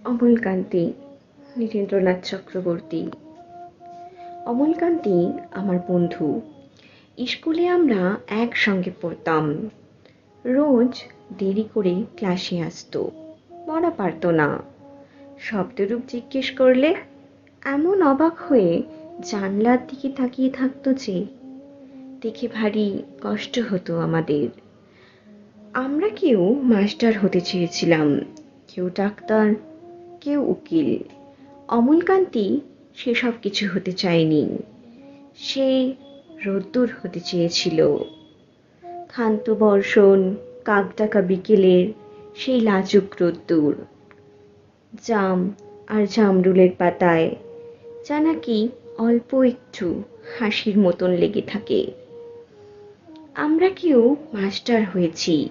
অমলকান্তি, নীরেন্দ্রনাথ চক্রবর্তী। অমলকান্তি আমার বন্ধু। স্কুলে আমরা একসঙ্গে পড়তাম। রোজ দেরি করে ক্লাসে আসতো, পড়া পারতো না। শব্দরূপ জিজ্ঞেস করলে এমন অবাক হয়ে জানলার দিকে তাকিয়ে থাকতো যে দেখে ভারী কষ্ট হতো আমাদের। আমরা কেউ মাস্টার হতে চেয়েছিলাম, কেউ ডাক্তার, কেউ উকিল। অমলকান্তি সেসব কিছু হতে চায়নি। সে রোদ্দুর হতে চেয়েছিল। ক্ষান্ত বর্ষণ, কাকডাকা বিকেলের সেই লাজুক রোদ্দুর। জাম আর জামরুলের পাতায় যা নাকি অল্প একটু হাসির মতন লেগে থাকে। আমরা কেউ মাস্টার হয়েছি,